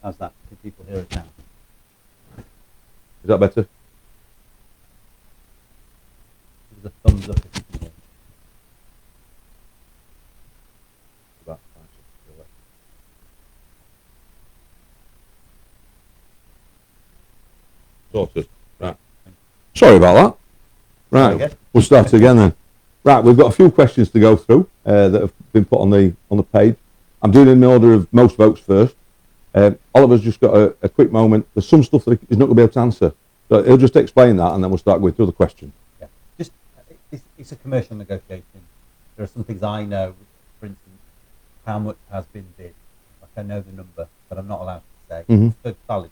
How's that? Can people hear it now? Is that better? Give us a thumbs up if you can hear. Sorted. Right. Sorry about that. Right, we'll start again then. Right, we've got a few questions to go through that have been put on the page. I'm doing it in the order of most votes first. Oliver's just got a quick moment. There's some stuff that he's not going to be able to answer. So he'll just explain that and then we'll start with the other questions. Yeah, just it's a commercial negotiation. There are some things I know, for instance, how much has been bid. Like I know the number, but I'm not allowed to say. Mm-hmm. For valid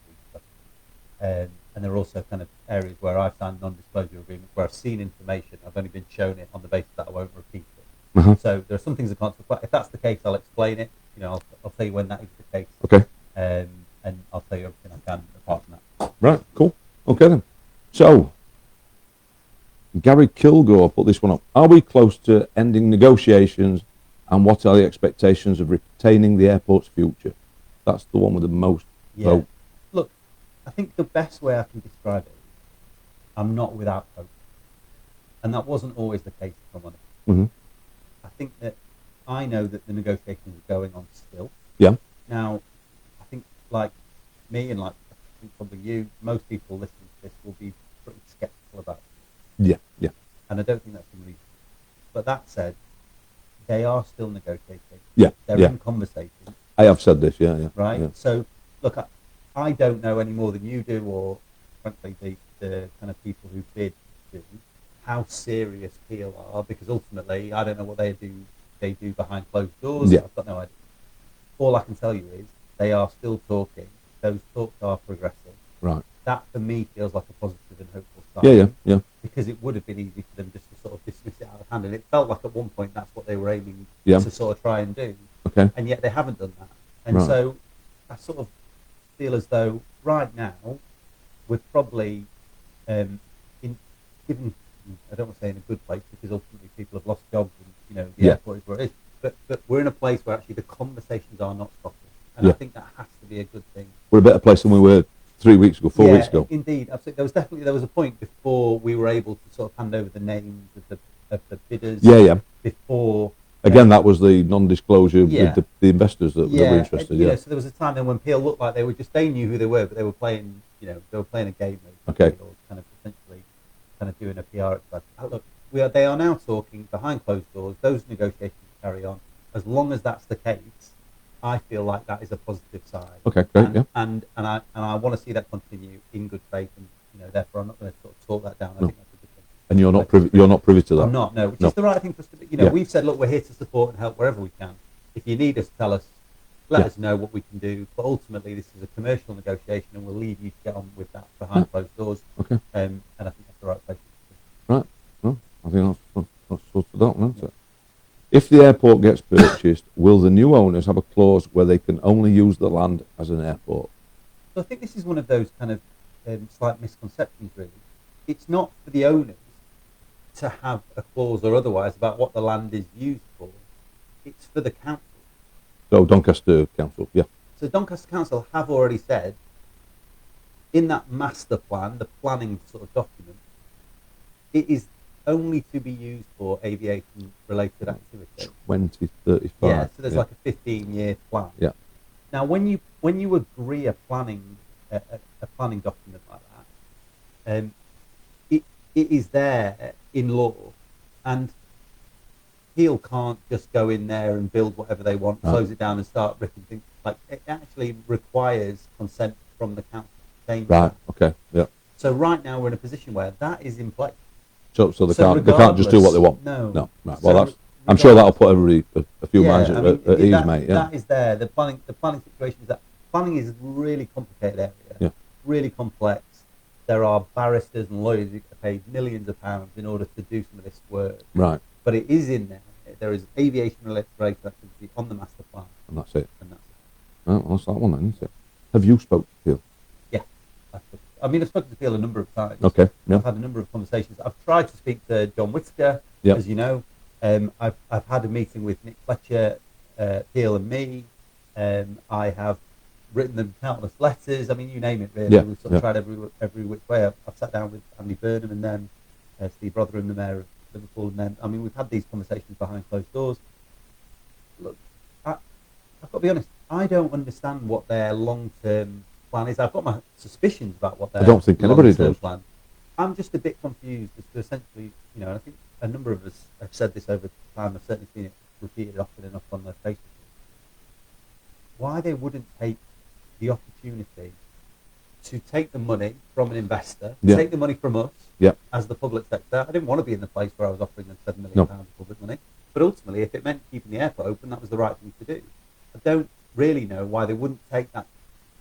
reasons. And there are also kind of areas where I've signed non-disclosure agreements where I've seen information, I've only been shown it on the basis that I won't repeat it. Uh-huh. So there are some things I can't talk about. If that's the case, I'll explain it. You know, I'll tell you when that is the case. Okay. And I'll tell you everything I can apart from that. Right, cool. Okay then. So, Gary Kilgore put this one up. Are we close to ending negotiations and what are the expectations of retaining the airport's future? That's the one with the most vote. Look, I think the best way I can describe it is I'm not without hope. And that wasn't always the case, if I'm honest. Mm-hmm. I think that I know that the negotiations are going on still. Yeah. Now, I think like me and like I think probably you, most people listening to this will be pretty sceptical about it. Yeah, yeah. And I don't think that's unreasonable. But that said, they are still negotiating. Yeah, They're yeah. in conversation. I have said this, yeah. Right? Yeah. So, look, I don't know any more than you do, or frankly, the kind of people who bid do, how serious Peel are, because ultimately, I don't know what they do behind closed doors. Yeah. I've got no idea. All I can tell you is they are still talking. Those talks are progressing. Right. That, for me, feels like a positive and hopeful sign. Yeah. Because it would have been easy for them just to sort of dismiss it out of hand. And it felt like at one point that's what they were aiming to sort of try and do. Okay. And yet they haven't done that. And so I sort of feel as though right now we're probably given, I don't want to say in a good place because ultimately people have lost jobs and, you know, the airport is where it is. But we're in a place where actually the conversations are not stopping. And I think that has to be a good thing. We're a better place than we were 3 weeks ago, 4 weeks ago. Indeed, absolutely. There was a point before we were able to sort of hand over the names of the bidders. Yeah. Before again, that was the non-disclosure with the investors that were interested. You know, so there was a time then when Peel looked like they knew who they were, but they were playing. You know, they were playing a game. Okay. Or kind of essentially, kind of doing a PR exercise. Look, they are now talking behind closed doors. Those negotiations carry on. As long as that's the case, I feel like that is a positive side. Okay, great. And I want to see that continue in good faith, and you know, therefore I'm not going to sort of talk that down. I think that's a good thing. And you're not privy to that. I'm not. No, which is the right thing for us to do. You know, we've said, look, we're here to support and help wherever we can. If you need us, tell us. Let us know what we can do. But ultimately, this is a commercial negotiation, and we'll leave you to get on with that behind closed doors. Okay. And I think that's the right place. Right. Well, I think that's sort of that one, isn't it? If the airport gets purchased, will the new owners have a clause where they can only use the land as an airport? So I think this is one of those kind of slight misconceptions, really. It's not for the owners to have a clause or otherwise about what the land is used for. It's for the council. So Doncaster Council, yeah. So Doncaster Council have already said in that master plan, the planning sort of document, it is only to be used for aviation-related activity. 2035. Yeah, so there's like a 15-year plan. Yeah. Now, when you agree a planning document like that, it is there in law, and Peel can't just go in there and build whatever they want, close it down, and start ripping things. Like, it actually requires consent from the council to change that. Okay, yeah. So right now we're in a position where that is in place. So they can't just do what they want. No. Right. Well, I'm sure that'll put everybody a few minds at ease, mate. Yeah. That is there. The planning situation is that planning is a really complicated area. Yeah. Really complex. There are barristers and lawyers who get paid millions of pounds in order to do some of this work. Right. But it is in there. There is aviation-related activity on the master plan. And that's it. And that's it. Oh, well, that's that one then, isn't it? Have you spoken to Peel? Yeah. I've spoken to Peel a number of times. Okay. Yeah. I've had a number of conversations. I've tried to speak to John Whittaker, as you know. I've had a meeting with Nick Fletcher, Peel and me. I have written them countless letters. I mean, you name it, really. We've sort of tried every which way. I've sat down with Andy Burnham and then Steve Rotherham, the mayor of Liverpool, and then, I mean, we've had these conversations behind closed doors. Look, I've got to be honest, I don't understand what their long-term plan is. I've got my suspicions about what their long-term plan. I'm just a bit confused as to essentially, and I think a number of us have said this over time. I've certainly seen it repeated often enough on their Facebook. Why they wouldn't take the opportunity to take the money from an investor, take the money from us as the public sector. I didn't want to be in the place where I was offering them £7 million of public money, but ultimately, if it meant keeping the airport open, that was the right thing to do. I don't really know why they wouldn't take that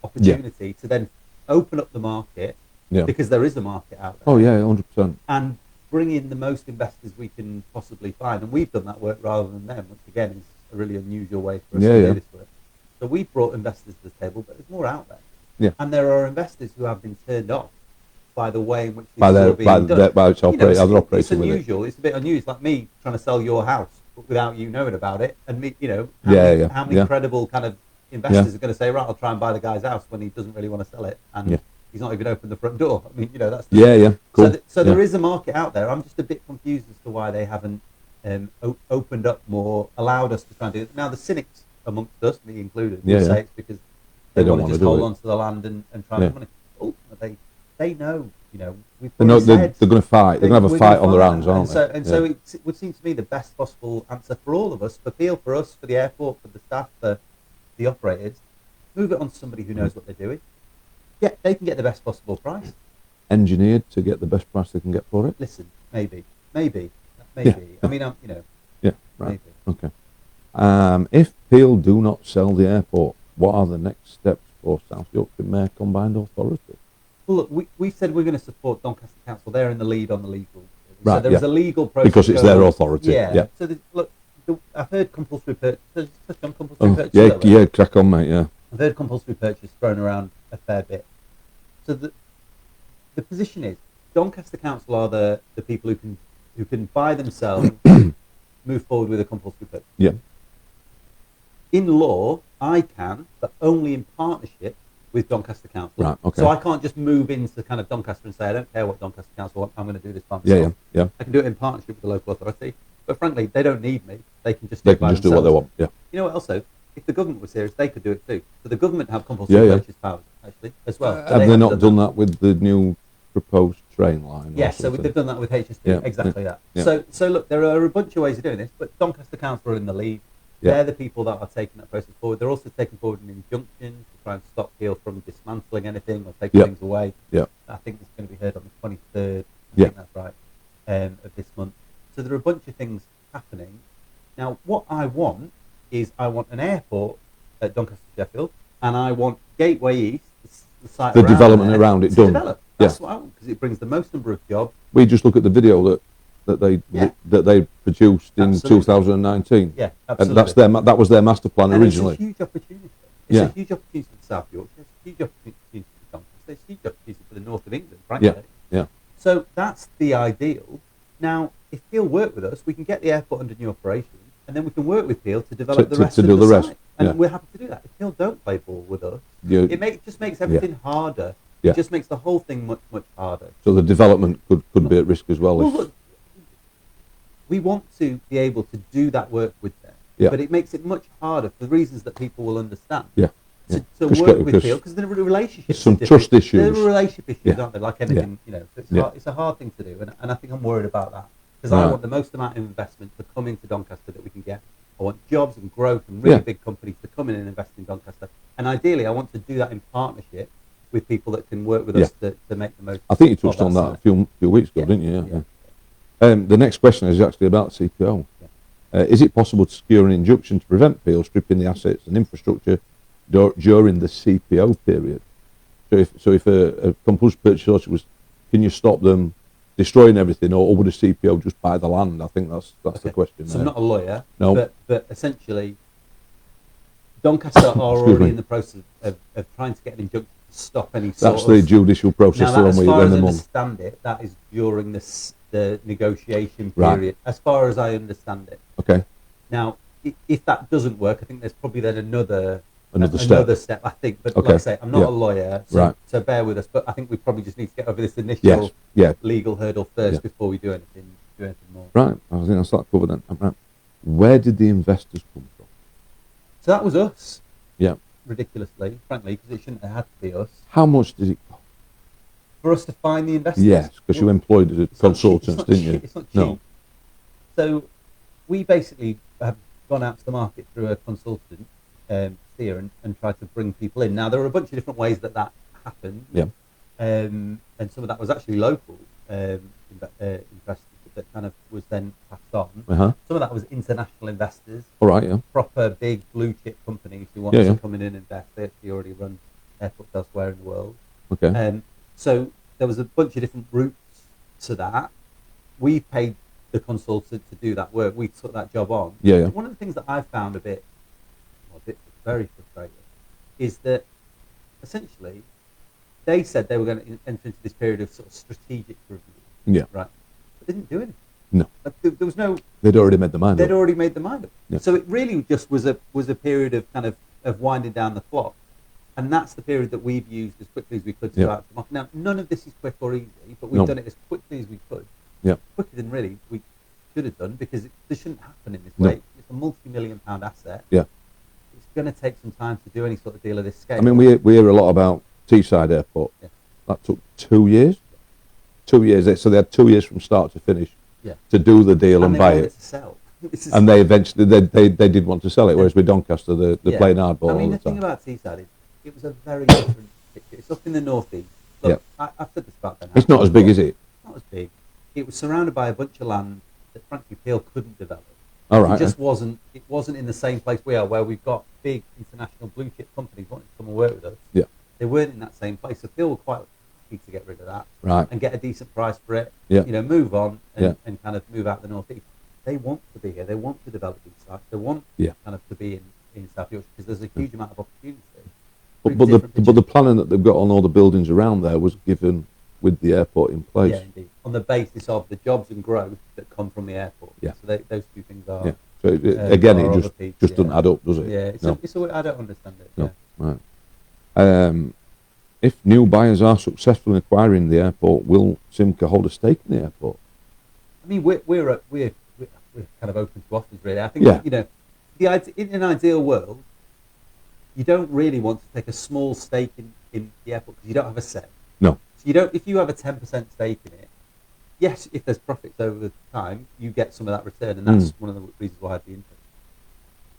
opportunity to then open up the market, because there is a market out there. Oh yeah, 100%. And bring in the most investors we can possibly find, and we've done that work rather than them, which again is a really unusual way for us to do this work. So we've brought investors to the table, but there's more out there. Yeah. And there are investors who have been turned off by the way in which this is all being done. By its operating. It's unusual. It's a bit unusual. It's like me trying to sell your house without you knowing about it, and me, how many credible kind of investors are going to say, right, I'll try and buy the guy's house when he doesn't really want to sell it, and he's not even opened the front door. I mean, that's cool. So there is a market out there. I'm just a bit confused as to why they haven't opened up more, allowed us to try and do it. Now the cynics amongst us, me included, will say it's because they want to just hold on to the land and try and make money. Ultimately, they know, we've they're going to fight. They're going to have a fight on their hands, aren't they? So it would seem to me the best possible answer for all of us, for Peel, for us, for the airport, for the staff, for the operators, move it on to somebody who knows what they're doing. Yeah, they can get the best possible price. Engineered to get the best price they can get for it? Listen, maybe. I mean, Yeah, right. Maybe. Okay. If Peel do not sell the airport, what are the next steps for South Yorkshire Mayor Combined Authority? Well, look, we said we're going to support Doncaster Council. They're in the lead on the legal. Right, so there is a legal process. Because it's their authority. Yeah. So, look, I've heard compulsory purchase. Purchase, yeah, crack on, mate, yeah. I've heard compulsory purchase thrown around a fair bit. So the position is, Doncaster Council are the people who can by themselves move forward with a compulsory purchase. Yeah. In law, I can, but only in partnership with Doncaster Council. Right, okay. So I can't just move into kind of Doncaster and say, I don't care what Doncaster Council want, I'm going to do this by myself. Yeah. I can do it in partnership with the local authority. But frankly, they don't need me. They can just do what they want. Yeah. You know what? Also, if the government was serious, they could do it too. So the government have compulsory purchase powers actually as well. Have they not done that with the new proposed train line? Yes, so they've done that with HSP. Exactly that. Yeah. So look, there are a bunch of ways of doing this, but Doncaster Council are in the lead. Yeah. They're the people that are taking that process forward. They're also taking forward an injunction to try and stop Peel from dismantling anything or taking things away. Yeah. I think it's going to be heard on the 23rd. I think that's right, of this month. So there are a bunch of things happening. Now, what I want is I want an airport at Doncaster Sheffield, and I want Gateway East, the site the development around it done. Develop. That's what I want, because it brings the most number of jobs. We just look at the video that they produced in 2019. Yeah, absolutely. And that was their master plan originally. It's a huge opportunity. It's a huge opportunity for South Yorkshire. It's a huge opportunity for Doncaster. It's a huge opportunity for the north of England, frankly. Yeah. So that's the ideal. Now, if Peel work with us, we can get the airport under new operation, and then we can work with Peel to develop the rest of the site. And we're happy to do that. If Peel don't play ball with us, it just makes everything harder. It just makes the whole thing much, much harder. So the development could be at risk as well. Look, we want to be able to do that work with them, but it makes it much harder for the reasons that people will understand. To work with Peel, because the relationship. Some trust issues. There are relationship issues, aren't there? Like anything, it's a hard thing to do, and I think I'm worried about that, because I want the most amount of investment to come into Doncaster that we can get. I want jobs and growth and really big companies to come in and invest in Doncaster, and ideally, I want to do that in partnership with people that can work with us to make the most. I think you touched on that a few weeks ago, didn't you? The next question is actually about CPO. Is it possible to secure an injunction to prevent Peel stripping the assets and infrastructure during the CPO period? So if a compulsory purchase order was, can you stop them destroying everything, or would a CPO just buy the land? I think that's the question. So I'm not a lawyer, no. but essentially, Doncaster are already in the process of trying to get an injunction to stop any sort of... That's the judicial process. Now, as far as I understand it, that is during the negotiation period, as far as I understand it. Okay. Now, if that doesn't work, I think there's probably then another another step, I think. But Okay. like I say, I'm not a lawyer, Right. so bear with us. But I think we probably just need to get over this initial legal hurdle first before we do anything more. Right. I think I'll start covered then. Right. Where did the investors come from? So that was us. Yeah. Ridiculously, frankly, because it shouldn't have had to be us. How much did it cost? For us to find the investors? Yes, because you employed the consultants, didn't you? It's not cheap. No. So we basically have gone out to the market through a consultant here and tried to bring people in. Now, there were a bunch of different ways that happened. Yeah. And some of that was actually local investors that kind of was then passed on. Uh-huh. Some of that was international investors. All right, yeah. Proper big blue chip companies who wanted to come in and invest. They actually already run airports elsewhere in the world. Okay. So there was a bunch of different routes to that. We paid the consultant to do that work. We took that job on. Yeah, yeah. One of the things that I found very frustrating is that essentially they said they were going to enter into this period of sort of strategic review. Yeah. Right. But they didn't do anything. No. Like, there was no. They'd already made the mind up. They'd already made the mind up. Yeah. So it really just was a period of kind of winding down the clock. And that's the period that we've used as quickly as we could to start to market. Now, none of this is quick or easy, but we've done it as quickly as we could. Yeah. Quicker than really we should have done, because this shouldn't happen in this way. It's a multi-million-pound asset. Yeah. It's going to take some time to do any sort of deal of this scale. I mean, we hear a lot about Teesside Airport. Yeah. That took 2 years. 2 years. So they had 2 years from start to finish to do the deal and buy it. To sell. And they eventually they did want to sell it, whereas with Doncaster they're playing hardball. I mean, all the the thing time. about Teesside is it was a very different picture. It's up in the northeast. Look, I've said this about Ben. It's not as big, is it? Not as big. It was surrounded by a bunch of land that frankly Peel couldn't develop. All right. It just wasn't. It wasn't in the same place we are, where we've got big international blue chip companies wanting to come and work with us. Yeah. They weren't in that same place. So Peel were quite happy to get rid of that, right, and get a decent price for it. Yeah. You know, move on and kind of move out the northeast. They want to be here. They want to develop these sites. They want kind of to be in South Yorkshire, because there's a huge amount of opportunity. But the planning that they've got on all the buildings around there was given with the airport in place. Yeah, indeed. On the basis of the jobs and growth that come from the airport. Yeah. So those two things are. Yeah. So again, it just doesn't add up, does it? Yeah. I don't understand it. No. Right. If new buyers are successful in acquiring the airport, will Simca hold a stake in the airport? I mean, we're kind of open to offers, really. I think you know, in an ideal world, you don't really want to take a small stake in the airport because you don't have a say. No. So you don't. If you have a 10% stake in it, yes, if there's profits over time, you get some of that return, and that's one of the reasons why I'd be interested.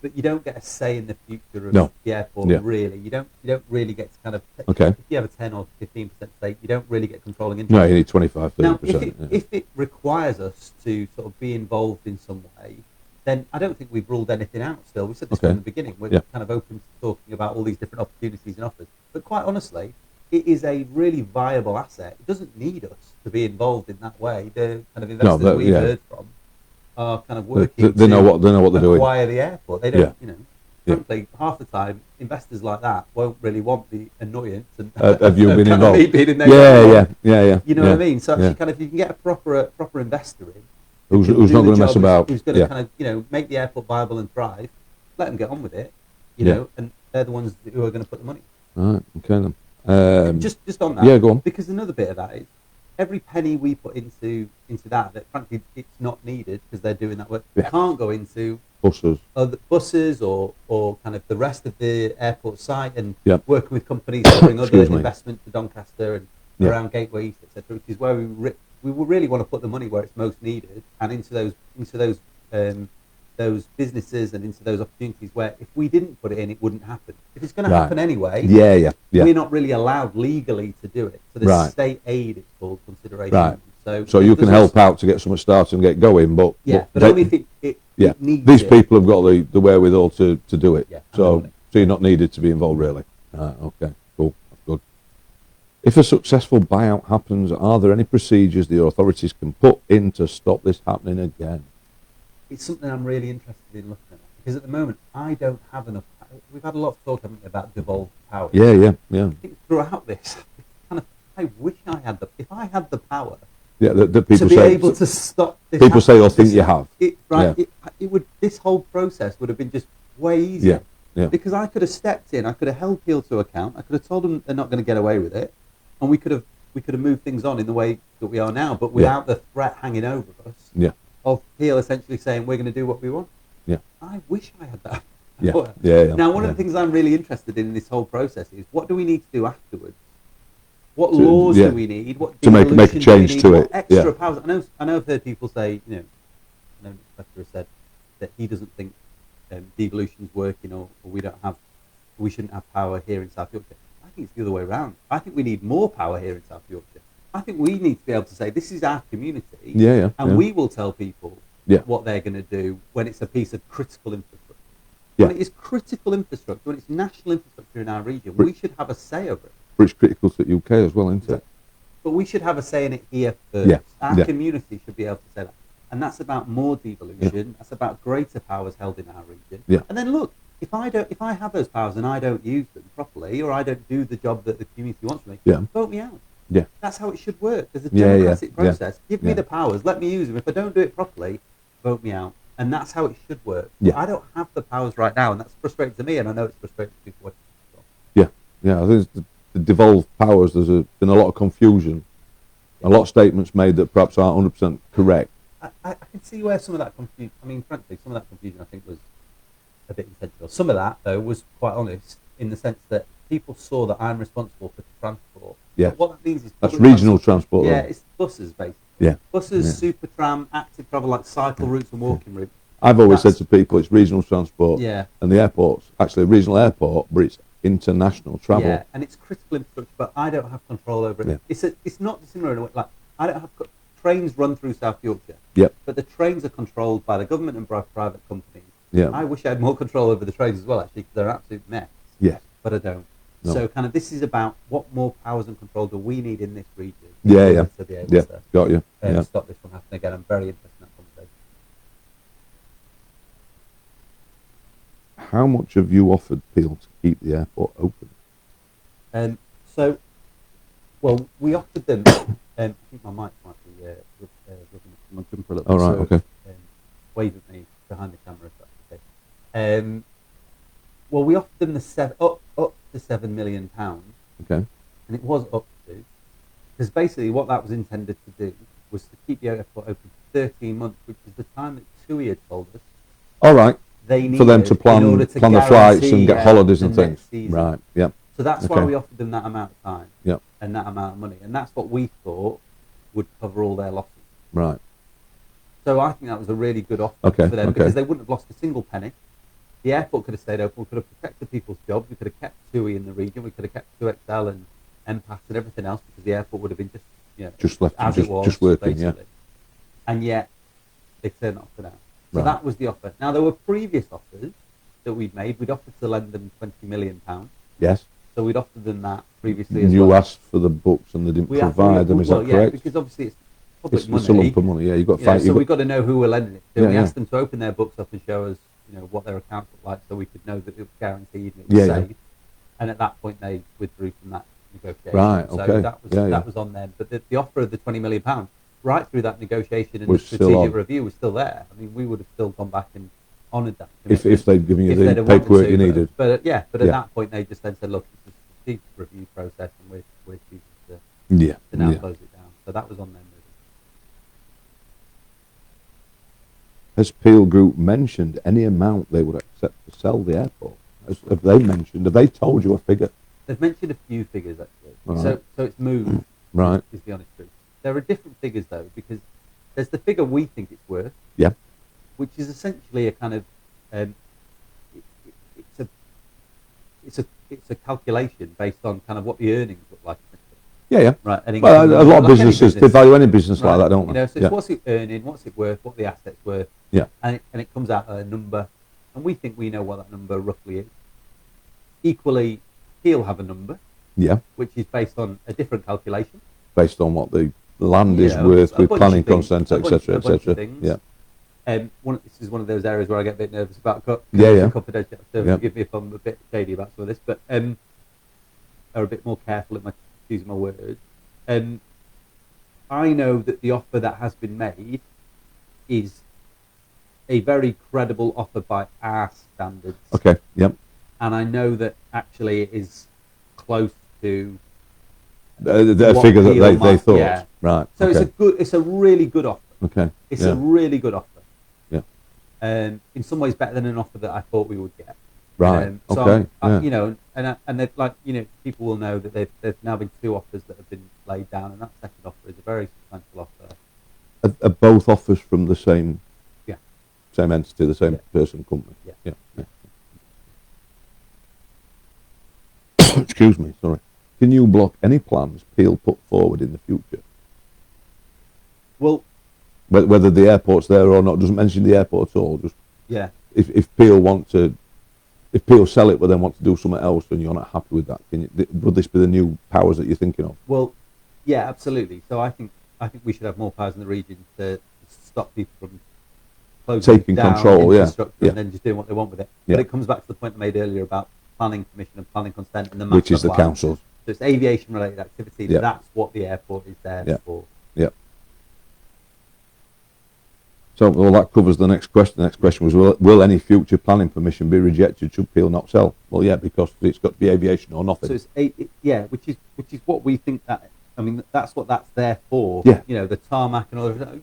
But you don't get a say in the future of the airport, really. You don't really get to kind of. If you have a 10 or 15% stake, you don't really get controlling interest. No, you need 25, 30%. Now, if it requires us to sort of be involved in some way, then I don't think we've ruled anything out still. We said this from the beginning. We're kind of open to talking about all these different opportunities and offers. But quite honestly, it is a really viable asset. It doesn't need us to be involved in that way. The kind of investors we've heard from are kind of working they know what they're doing. Acquire the airport. They don't, you know, frankly, half the time, investors like that won't really want the annoyance and have you been involved? Me being in there yeah. You know what I mean? So actually, kind of, if you can get a proper investor in, who's not going to mess about, who's going to kind of, you know, make the airport viable and thrive, let them get on with it, you know, and they're the ones who are going to put the money. All right, okay then. Just on that, go on. Because another bit of that is every penny we put into that frankly it's not needed because they're doing that work. It can't go into buses or kind of the rest of the airport site and working with companies to bring other investment to Doncaster and around Gateway East, etc., which is where we really want to put the money where it's most needed and into those businesses and into those opportunities where if we didn't put it in, it wouldn't happen. If it's going to happen anyway, we're not really allowed legally to do it. So there's state aid, it's called, consideration. Right. So you can help out to get someone started and get going, but only if it needs these people have got the wherewithal to do it. Yeah, so you're not needed to be involved, really. Okay, cool, that's good. If a successful buyout happens, are there any procedures the authorities can put in to stop this happening again? It's something I'm really interested in looking at, because at the moment I don't have enough. We've had a lot of talk, haven't we, about devolved power. Yeah. I think throughout this, I wish I had if I had the power. Yeah, the people to be able to stop this. People say or think you have. It would. This whole process would have been just way easier. Yeah. Because I could have stepped in, I could have held Peel to account, I could have told them they're not going to get away with it, and we could have moved things on in the way that we are now, but without the threat hanging over us of Peel essentially saying we're going to do what we want. Yeah. I wish I had that. Yeah. Now, one of the things I'm really interested in this whole process is what do we need to do afterwards? What laws do we need? What to make a change to it? What extra powers? I know I've heard people say, I know the inspector has said that he doesn't think devolution's working, or we shouldn't have power here in South Yorkshire. I think it's the other way around. I think we need more power here in South Yorkshire. I think we need to be able to say this is our community, and we will tell people what they're going to do when it's a piece of critical infrastructure. When it is critical infrastructure, when it's national infrastructure in our region, we should have a say over it. But it's critical to the UK as well, isn't it? But we should have a say in it here first. Our community should be able to say that. And that's about more devolution. That's about greater powers held in our region. And then look, if I have those powers and I don't use them properly, or I don't do the job that the community wants from me, vote me out. That's how it should work. There's a democratic process. Give me the powers, let me use them. If I don't do it properly, vote me out. And that's how it should work. I don't have the powers right now, and that's frustrating to me, and I know it's frustrating to people. I think the devolved powers, there's been a lot of confusion. A lot of statements made that perhaps aren't 100% correct. I can see where some of that confusion, frankly, some of that confusion I think was a bit intentional. Some of that, though, was quite honest in the sense that people saw that I'm responsible for transport. But what that means is... That's regional transport. It's buses, basically. Buses, super tram, active travel, like cycle routes and walking routes. I've always said to people it's regional transport. And the airport's actually a regional airport, but it's international travel. And it's critical infrastructure, but I don't have control over it. It's not dissimilar in a way. Like, I don't have... Trains run through South Yorkshire, but the trains are controlled by the government and by private companies. I wish I had more control over the trains as well, actually, because they're an absolute mess. But I don't. No. So kind of this is about what more powers and control do we need in this region to be able to got you. Stop this from happening again. I'm very interested in that conversation. How much have you offered Peel to keep the airport open? We offered them... I think my mic might be rubbing my jumper a little bit. All right, okay. Wave at me behind the camera if that's okay. We offered them up to £7 million. Okay. And it was up to, because basically what that was intended to do was to keep the airport open for 13 months, which is the time that TUI had told us. All right. They needed for them to plan the flights and get holidays and things. Right. Yeah. So that's why we offered them that amount of time. And that amount of money, and that's what we thought would cover all their losses. Right. So I think that was a really good offer for them because they wouldn't have lost a single penny. The airport could have stayed open. We could have protected people's jobs. We could have kept TUI in the region. We could have kept 2XL and MPAS and everything else because the airport would have been just left as it was, just working. Basically. And yet they turned it off for now. So that was the offer. Now there were previous offers that we'd made. We'd offered to lend them £20 million. Yes. So we'd offered them that previously as well. You asked for the books and they didn't provide them, is that correct? Because obviously it's public money. It's a lump of money, you've got to fight. So we've got to know who we're lending it to. We asked them to open their books up and show us, what their accounts look like so we could know that it was guaranteed and it was safe. And at that point they withdrew from that negotiation. Right, okay. So that was on them. But the offer of the £20 million, right through that negotiation and the strategic review was still there. I mean, we would have still gone back and honoured that. If they'd given you the paperwork you needed. But at that point they just then said, look, it's a strategic review process and we're choosing to now close it down. So that was on them. Has Peel Group mentioned any amount they would accept to sell the airport? Have they told you a figure? They've mentioned a few figures actually. Right. So it's moved. Right. Is the honest truth. There are different figures though, because there's the figure we think it's worth. Yeah. Which is essentially a kind of it's a calculation based on kind of what the earnings look like. Yeah. Right. Well, a lot of businesses, they value any business like that, don't they? So it's what's it earning, what's it worth, what the asset's worth. Yeah. And it comes out at a number, and we think we know what that number roughly is. Equally, he'll have a number. Yeah. Which is based on a different calculation. Based on what the land is worth with planning consent, etc., etc. Yeah. This is one of those areas where I get a bit nervous about confidentiality. So forgive me if I'm a bit shady about some of this, but are a bit more careful at choosing my words. I know that the offer that has been made is a very credible offer by our standards. Okay. Yep. and I know that actually it is close to a what figure that Peel they might- thought. yeah. Right. So Okay. it's a really good offer. Okay. It's Yeah. a really good offer. Yeah. In some ways better than an offer that I thought we would get. Right. So Okay. I, Yeah. and they've, like, people will know that there's now been 2 offers that have been laid down, and that second offer is a very substantial offer. Are both offers from the same? Yeah. Same entity, the same Yeah. person, company. Yeah. Yeah. Excuse me. Sorry. Can you block any plans Peel put forward in the future? Well, Whether the airport's there or not, doesn't mention the airport at all. Just yeah. if Peel sell it but then want to do something else and you're not happy with that, would this be the new powers that you're thinking of? Well, yeah, absolutely. So I think we should have more powers in the region to stop people from closing Taking down control, infrastructure yeah. and then just doing what they want with it. Yeah. But it comes back to the point I made earlier about planning permission and planning consent and the Which master is the plan. council. So it's aviation related activity. Yeah. That's what the airport is there Yeah. for. Yeah. So, well, that covers the next question. The next question was, will any future planning permission be rejected should Peel not sell? Well, yeah, because it's got to be aviation or nothing. So it's which is what we think that. I mean, that's what that's there for. Yeah. The tarmac and all. The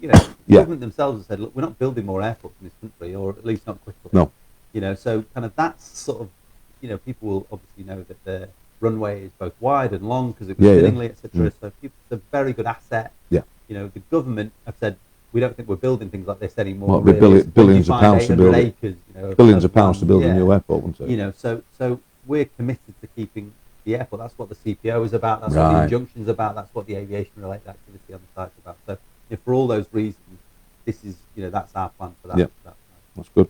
Yeah. government themselves have said, look, we're not building more airports in this country, or at least not quickly. No. So kind of that's sort of, people will obviously know that the runway is both wide and long because it was Finningley, etc. So it's a very good asset. Yeah. The government have said, we don't think we're building things like this anymore. Well, it'd be really. billions of pounds to build it. Acres, Billions of pounds to build a new airport, wouldn't it? So we're committed to keeping the airport. That's what the CPO is about. That's what Right. the injunction's about. That's what the aviation-related activity on the site's about. So, for all those reasons, this is, that's our plan for that. Yeah. For that site. That's good.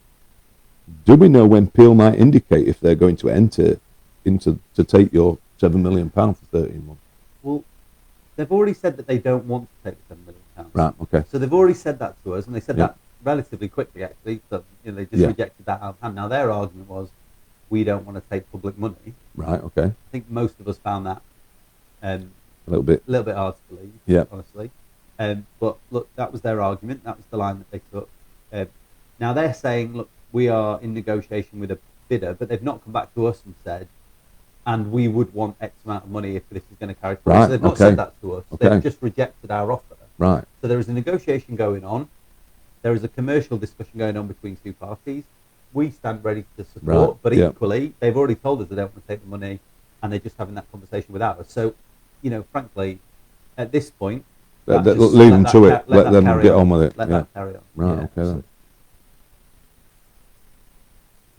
Do we know when Peel might indicate if they're going to enter to take your £7 million for 13 months? Well, they've already said that they don't want to take the £7 million. Right. Okay. So they've already said that to us, and they said Yeah. that relatively quickly, actually. So, they just rejected that out of hand. Now, their argument was, we don't want to take public money. Right. Okay. I think most of us found that A little bit. hard to believe, Yeah. honestly. But look, that was their argument. That was the line that they took. Now they're saying, look, we are in negotiation with a bidder, but they've not come back to us and said, and we would want X amount of money if this is going to carry through. Right, So they've not okay. said that to us. Okay. They've just rejected our offer. Right. So there is a negotiation going on. There is a commercial discussion going on between 2 parties. We stand ready to support, Right, but yeah. equally, they've already told us they don't want to take the money, and they're just having that conversation without us. So, frankly, at this point, Leave just them let to that it. Let that them carry get on with it. Let Yeah. that carry on. Right. Yeah, Okay. Then. so-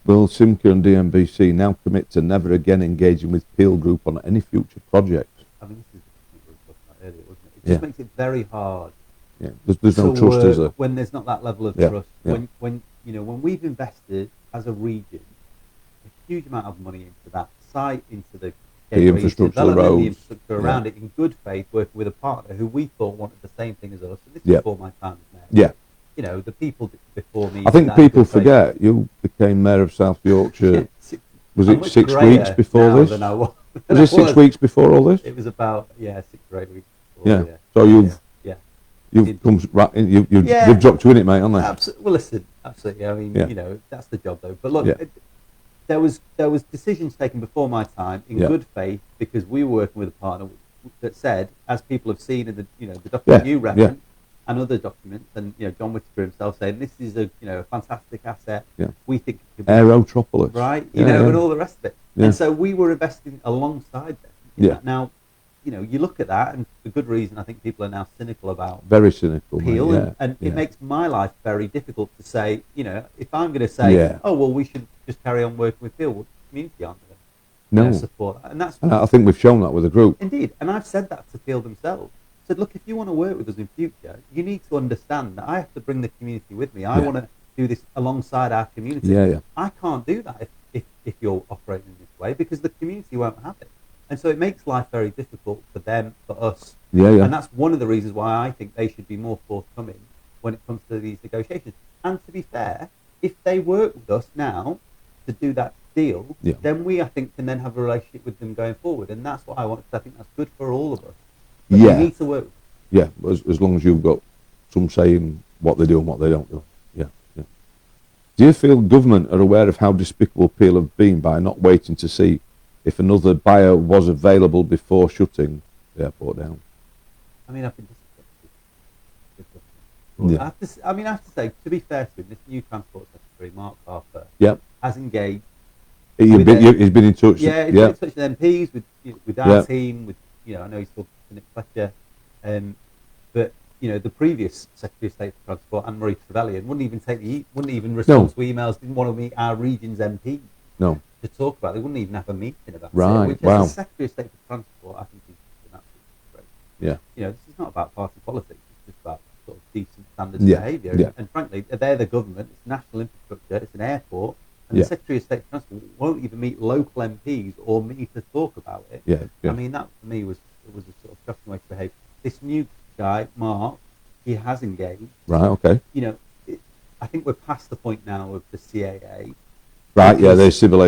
Will Simca and DMBC now commit to never again engaging with Peel Group on any future projects? I mean, this is what we were talking about earlier, wasn't it? It just makes it very hard. Yeah. There's no to trust, is work there? when there's not that level of Yeah, trust. yeah. When we've invested as a region a huge amount of money into that site, into the infrastructure, the development, the roads, infrastructure around it, in good faith, working with a partner who we thought wanted the same thing as us. And this is Yeah. before my time as mayor. Yeah. The people before me. I think did that in people good faith. forget you became mayor of South Yorkshire. Was I'm it much 6 greyer weeks before now this? than I was. Was it 6 weeks before all this? It was about 6 or 8 weeks. Before, Yeah. So you've come right in, you've dropped you in it, mate, haven't they? Absolutely. Well, listen, absolutely. I mean, that's the job, though. But look, Yeah. there was decisions taken before my time in good faith because we were working with a partner that said, as people have seen in the document you referenced and other documents, and John Whittaker himself saying this is a fantastic asset. Yeah. We think it could be Aerotropolis. right, Yeah, and all the rest of it. Yeah. And so we were investing alongside them. Yeah. Now, you look at that, and for good reason, I think people are now cynical about Very cynical. Peel, mate, and yeah. it makes my life very difficult to say, if I'm going to say, oh, well, we should just carry on working with Peel, well, the community aren't going to support that. And that's And I think we've shown that with the group. indeed, and I've said that to Peel themselves. I said, look, if you want to work with us in future, you need to understand that I have to bring the community with me. I want to do this alongside our community. Yeah. I can't do that if you're operating in this way because the community won't have it. And so it makes life very difficult for them, for us. Yeah. And that's one of the reasons why I think they should be more forthcoming when it comes to these negotiations. And to be fair, if they work with us now to do that deal, then we, I think, can then have a relationship with them going forward. And that's what I want, because I think that's good for all of us. But we need to work. Yeah, as long as you've got some say in what they do and what they don't do. Yeah. Do you feel government are aware of how despicable Peel have been by not waiting to see if another buyer was available before shutting the airport down? I mean, I've been disappointed with government. I have to say, to be fair to him, this new Transport Secretary, Mark Harper, has engaged. He's been in touch. Yeah, he's been in touch with MPs, with our team, with I know he's talking to Nick Fletcher, but the previous Secretary of State for Transport, Anne-Marie Trevelyan, wouldn't even respond to emails. Didn't want to meet our region's MP. No. To talk about, they wouldn't even have a meeting about it. Which, as the Secretary of State for Transport, I think is an absolute great. Yeah. This is not about party politics. It's just about sort of decent standards of behaviour. Yeah. And frankly, they're the government. It's national infrastructure. It's an airport. And the Secretary of State for Transport won't even meet local MPs or me to talk about it. Yeah. I mean, that for me was a sort of shocking way to behave. This new guy, Mark, he has engaged. Right. Okay. I think we're past the point now of the CAA. Right. Yeah. There's civil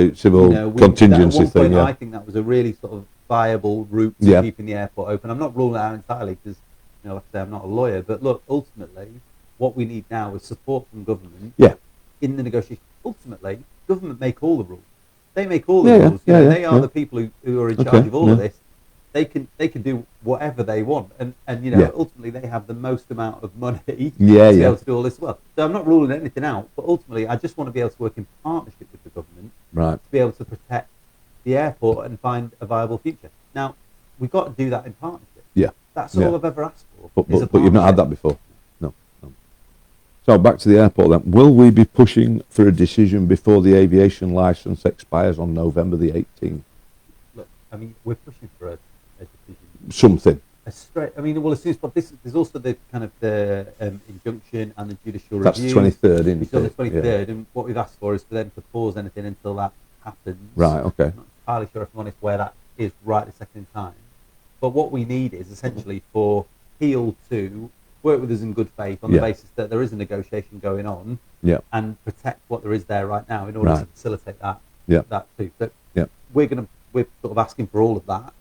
contingency thing. I think that was a really sort of viable route to keeping the airport open. I'm not ruling it out entirely because, like I say, I'm not a lawyer. But look, ultimately, what we need now is support from government. In the negotiation. Ultimately, government make all the rules. They make all the rules. They are the people who are in charge of all of this. They can do whatever they want, and ultimately they have the most amount of money to be able to do all this well. So I'm not ruling anything out, but ultimately I just want to be able to work in partnership with the government to be able to protect the airport and find a viable future. Now we've got to do that in partnership. That's all I've ever asked for. But you've not had that before. No. So back to the airport then. Will we be pushing for a decision before the aviation licence expires on November the 18th? Look, I mean, we're pushing for a decision. Something. As soon as but there's also the kind of the injunction and the judicial review. That's the 23rd, isn't it? It's on the 23rd, and what we've asked for is for them to pause anything until that happens. Right, okay. I'm not entirely sure, if I'm honest, where that is right this second in time. But what we need is essentially for Peel to work with us in good faith on the basis that there is a negotiation going on and protect what there is there right now in order to facilitate that too. So we're sort of asking for all of that.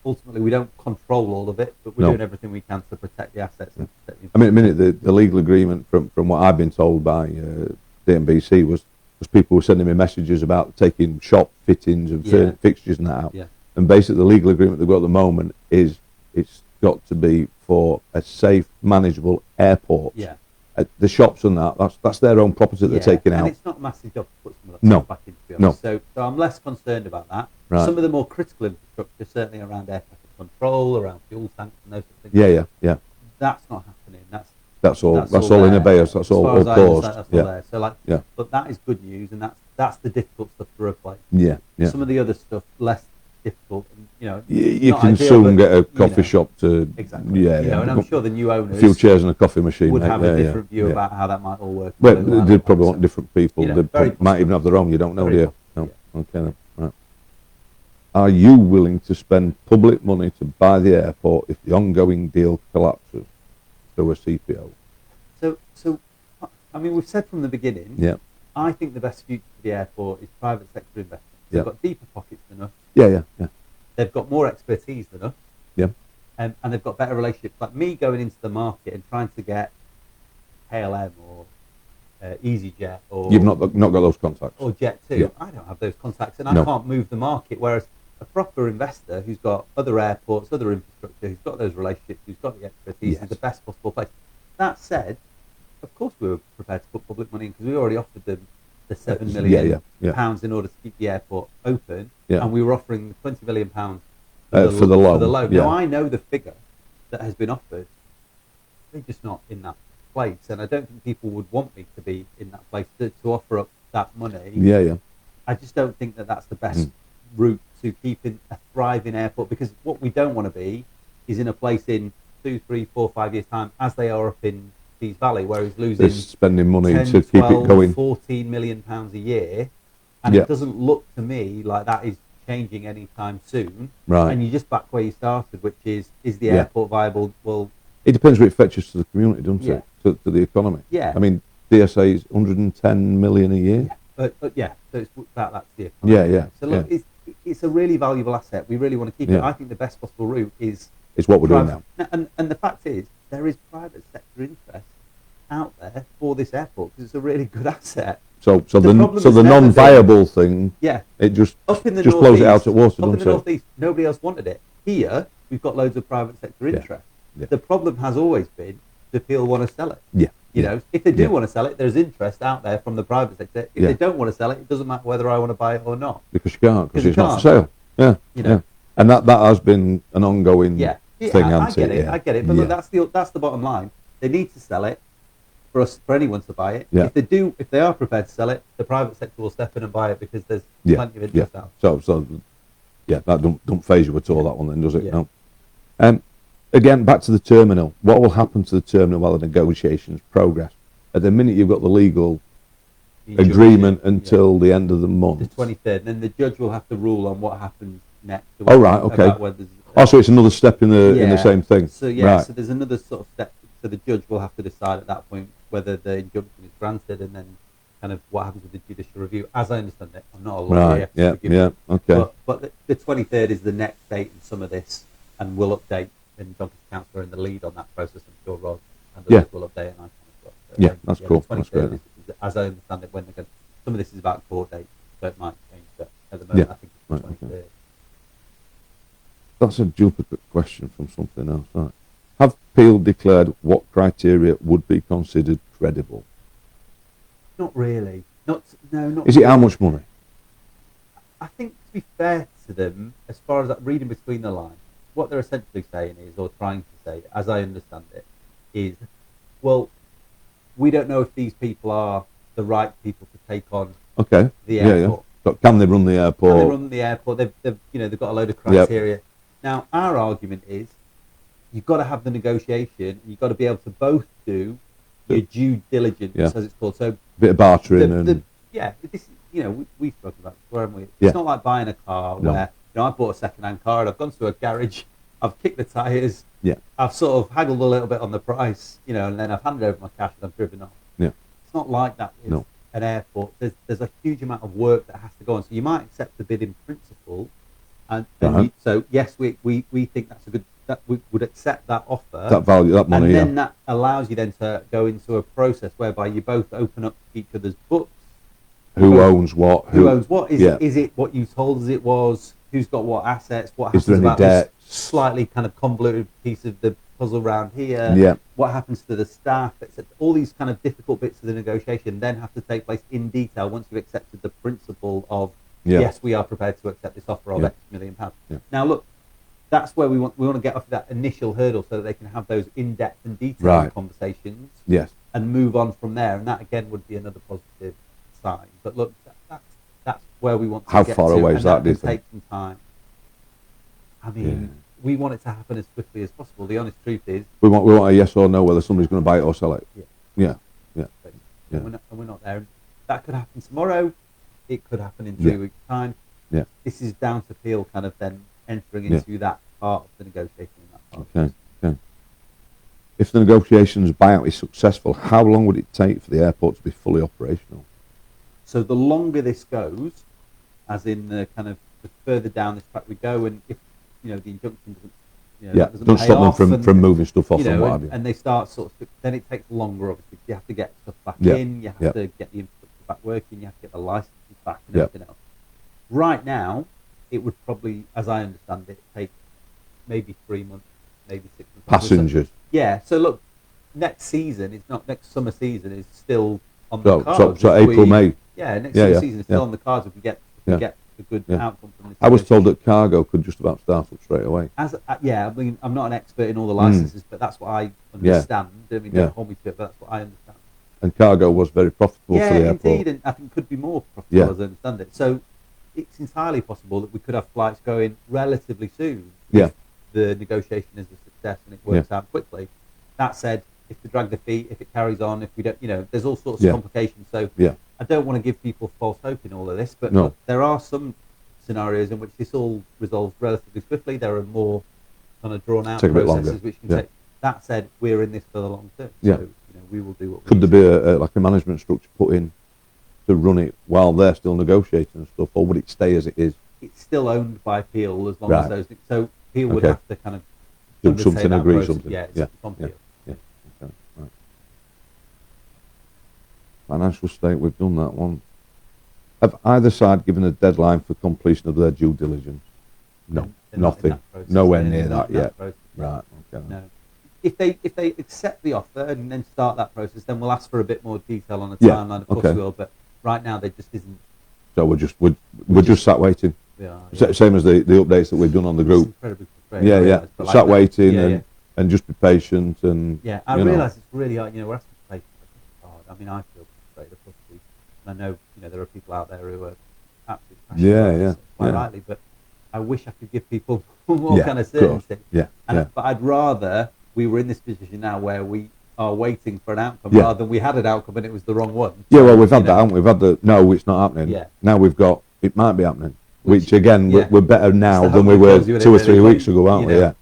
Ultimately, we don't control all of it, but we're doing everything we can to protect the assets. And protect the the legal agreement from what I've been told by DNBC was people were sending me messages about taking shop fittings and fixtures and that out. And basically, the legal agreement they've got at the moment is it's got to be for a safe, manageable airport. The shops and that's their own property that they're taking out. And it's not a massive job to put some of that stuff back in, to be honest. So I'm less concerned about that. Some of the more critical infrastructure, certainly around air traffic control, around fuel tanks and those sort of things. That's not happening. That's all in Abeos. That's all paused. That's all there. So but that is good news, and that's the difficult stuff to replace. Some of the other stuff less difficult. And, you can soon get a coffee shop to and I'm sure the new owners, a few chairs and a coffee machine, would have a different view about how that might all work. Well, they probably want different people. They might even have their own. You don't know, do you? No. Okay. Then. Right. Are you willing to spend public money to buy the airport if the ongoing deal collapses through a CPO? So, I mean, we've said from the beginning. I think the best future for the airport is private sector investment. They've got deeper pockets than us. They've got more expertise than us. And they've got better relationships. Like me going into the market and trying to get KLM or EasyJet or... You've not got those contacts. Or Jet2. I don't have those contacts, and I can't move the market. Whereas a proper investor who's got other airports, other infrastructure, who's got those relationships, who's got the expertise, is the best possible place. That said, of course we were prepared to put public money in because we already offered them the £7 million pounds in order to keep the airport open, and we were offering £20 million pounds for the loan. Now I know the figure that has been offered; they're just not in that place, and I don't think people would want me to be in that place to offer up that money. I just don't think that that's the best route to keeping a thriving airport, because what we don't want to be is in a place in 2, 3, 4, 5 years time as they are up in Tees Valley, where he's losing spending money 10, to 12, keep it going, £14 million a year, and it doesn't look to me like that is changing anytime soon. And you just back where you started, which is the airport viable? Well, it depends what it fetches to the community, doesn't it? To the economy. I mean, DSA is 110 million a year. So it's that's the economy. So look, it's a really valuable asset. We really want to keep it. I think the best possible route is what we're doing now. And the fact is, there is private sector interest out there for this airport because it's a really good asset. So The problem the has never non-viable thing, Yeah. it just Up in the just blows it out at water, Up in doesn't the it? northeast, nobody else wanted it. Here, we've got loads of private sector interest. Yeah. The problem has always been the Peel want to sell it. Yeah. You know, if they do Yeah. want to sell it, there's interest out there from the private sector. If Yeah. they don't want to sell it, it doesn't matter whether I want to buy it or not. Because you can't, because you it's not for can't. sale. Yeah. You know. Yeah. And that has been an ongoing Yeah, thing, I hasn't get it? it. Yeah. I get it. But look, that's the bottom line. They need to sell it for anyone to buy it. Yeah. If they are prepared to sell it, the private sector will step in and buy it because there's plenty of interest out. So yeah, that don't phase you at all, that one then, does it? Yeah. No. Again, back to the terminal. What will happen to the terminal while the negotiations progress? At the minute, you've got the legal agreement until the end of the month. The 23rd, and then the judge will have to rule on what happens next. Oh, right, okay. So it's another step in the same thing. So right. So there's another sort of step. So the judge will have to decide at that point whether the injunction is granted, and then kind of what happens with the judicial review. As I understand it, I'm not a lawyer. Right. Yeah. Okay. But the 23rd is the next date in some of this, and we'll update. And Doncaster Council are in the lead on that process. I'm sure Rod and others will update, and I can as well. So, that's cool. The 23rd is, as I understand it, when they're going. Some of this is about court dates, so it might change. But at the moment, I think it's the 23rd. Okay. That's a duplicate question from something else. Right. Have Peel declared what criteria would be considered credible? Not really. Not Is it really. how much money? I think, to be fair to them, as far as that reading between the lines, what they're essentially saying is, or trying to say, as I understand it, is, well, we don't know if these people are the right people to take on the airport. But can they run the airport? Can they run the airport? They've got a load of criteria. Yep. Now, our argument is, you've got to have the negotiation, and you've got to be able to both do your due diligence, as it's called. So, bit of bartering we've spoken about this, haven't we? It's not like buying a car where I bought a second-hand car and I've gone to a garage, I've kicked the tyres, I've sort of haggled a little bit on the price, and then I've handed over my cash and I've driven off. Yeah. It's not like that with an airport. There's a huge amount of work that has to go on. So you might accept the bid in principle, and so yes, we think that's a good. That we would accept that offer, that value, that money, and then that allows you then to go into a process whereby you both open up each other's books. Who owns what? Who owns what? Is it what you told us it was? Who's got what assets? What happens about this slightly kind of convoluted piece of the puzzle round here? Yeah. What happens to the staff? All these kind of difficult bits of the negotiation then have to take place in detail once you've accepted the principle of yes, we are prepared to accept this offer of X £1 million. Now look, that's where we want to get off that initial hurdle so that they can have those in-depth and detailed conversations. Yes. And move on from there, and that again would be another positive sign. But look, that's where we want to get to. How far away is that? It will take some time. I mean, we want it to happen as quickly as possible. The honest truth is, we want a yes or no whether somebody's going to buy it or sell it. Yeah. And we're not there. That could happen tomorrow. It could happen in 3 weeks' time. Yeah. This is down to Peel kind of then entering into that part of the negotiation. Okay. If the negotiations buyout is successful, how long would it take for the airport to be fully operational? So the longer this goes, as in the kind of the further down this track we go, and if the injunction doesn't stop them from moving stuff off and what have you. And they start then it takes longer. Obviously, you have to get stuff back in, you have to get the infrastructure back working, you have to get the licenses back and everything else. Right now, it would probably, as I understand it, take maybe 3 months, maybe 6 months. Passengers. So look, next summer season is still on the cards. So April, May. Next summer season is still on the cards if we get a good outcome from this. I was told that cargo could just about start up straight away. I mean, I'm not an expert in all the licenses, but that's what I understand. I mean, don't hold me to it, but that's what I understand. And cargo was very profitable for the airport. Yeah, indeed, and I think could be more profitable as I understand it. So it's entirely possible that we could have flights going relatively soon if the negotiation is a success and it works out quickly. That said, if they drag their feet, if it carries on, if we don't, there's all sorts of complications. So I don't want to give people false hope in all of this, but look, there are some scenarios in which this all resolves relatively swiftly. There are more kind of drawn out processes which can take. That said, we're in this for the long term. So we will do what we Could there be like a management structure put in to run it while they're still negotiating and stuff, or would it stay as it is? It's still owned by Peel as long as those. So Peel would have to kind of do something, agree something. It's from Peel. Okay. Right. Financial state, we've done that one. Have either side given a deadline for completion of their due diligence? No, nothing. Nowhere near that yet. Right, okay. No. If they accept the offer and then start that process, then we'll ask for a bit more detail on the timeline. Of course we will, but right now there just isn't. So we're just sat waiting. We are, Same as the updates that we've done on the group. Yeah. Sat waiting and just be patient and. Yeah, I realise it's really hard. We're asking for patience. I mean, I feel frustrated, of course. And I know there are people out there who are absolutely passionate. Quite rightly, but I wish I could give people more kind of certainty. But I'd rather we were in this position now where we are waiting for an outcome rather than we had an outcome and it was the wrong one. Yeah, well, we've had that, haven't we? We've had the no, it's not happening. Yeah. Now we've got it might be happening, which again we're better now than we were 2 or 3 weeks ago, aren't we? Yeah.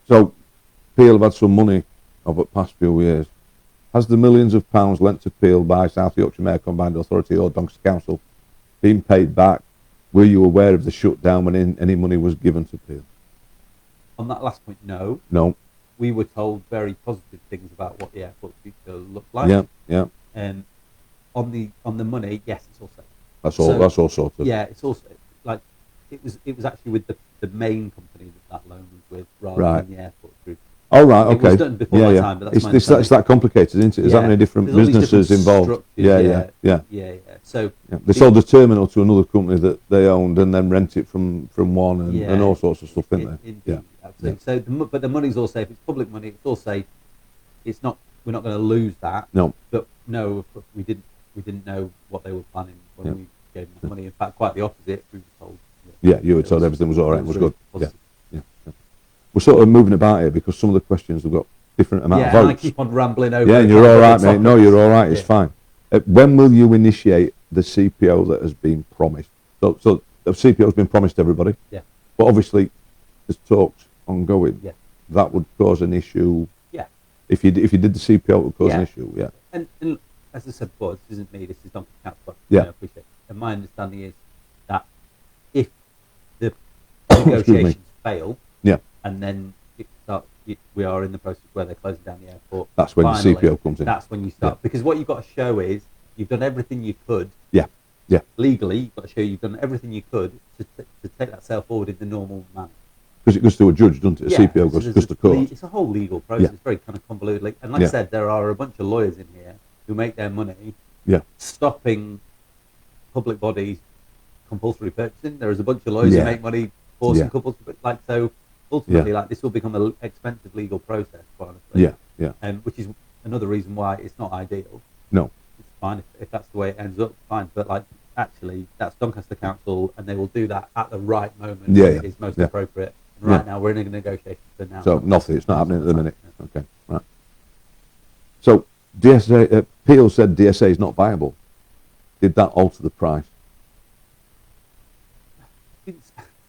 So, Peel have had some money over the past few years. Has the millions of pounds lent to Peel by South Yorkshire Mayor Combined Authority or Doncaster Council been paid back? Were you aware of the shutdown when any money was given to Peel? On that last point, no. No. We were told very positive things about what the airport's future looked like. Yeah. On the money, yes, it's all safe. That's all sorted. Yeah, it's also like it was actually with the main company that loan was with rather than the airport group. Oh right, okay. It was done before my time, but that's it's that complicated, isn't it? There's that many different businesses involved. Yeah. So they sold the terminal to another company that they owned and then rent it from one and all sorts of stuff, isn't there? Absolutely. So, but the money's all safe. It's public money. It's all safe. It's not. We're not going to lose that. No. But no, of course, we didn't know what they were planning when we gave them the money. In fact, quite the opposite. We were told. You were told everything was all right. It was good. Yeah. We're sort of moving about here because some of the questions have got different amount of votes. Yeah, and I keep on rambling over. Yeah, and you're all right, mate. No, you're all right. It's fine. When will you initiate the CPO that has been promised? So the CPO has been promised to everybody. Yeah. But obviously, there's talks ongoing. Yeah. That would cause an issue. Yeah. If you did the CPO, it would cause an issue. Yeah. And as I said before, this isn't me. This is Doncaster Council. Yeah. I appreciate it. And my understanding is that if the negotiations fail. Yeah. And then we are in the process where they're closing down the airport. That's when the CPO comes in. That's when you start. Because what you've got to show is you've done everything you could. Yeah. Legally, you've got to show you've done everything you could to take that sale forward in the normal manner. Because it goes to a judge, doesn't it? A CPO goes to court. It's a whole legal process. It's very kind of convoluted. And like I said, there are a bunch of lawyers in here who make their money stopping public bodies compulsory purchasing. There is a bunch of lawyers who make money forcing couples to so. Ultimately, this will become an expensive legal process, quite honestly. Which is another reason why it's not ideal. No. It's fine if that's the way it ends up, fine. But actually, that's Doncaster Council, and they will do that at the right moment when it is most appropriate. And right now, we're in a negotiation for now. So nothing. It's not happening at the minute. Okay, right. So DSA, Peel said DSA is not viable. Did that alter the price?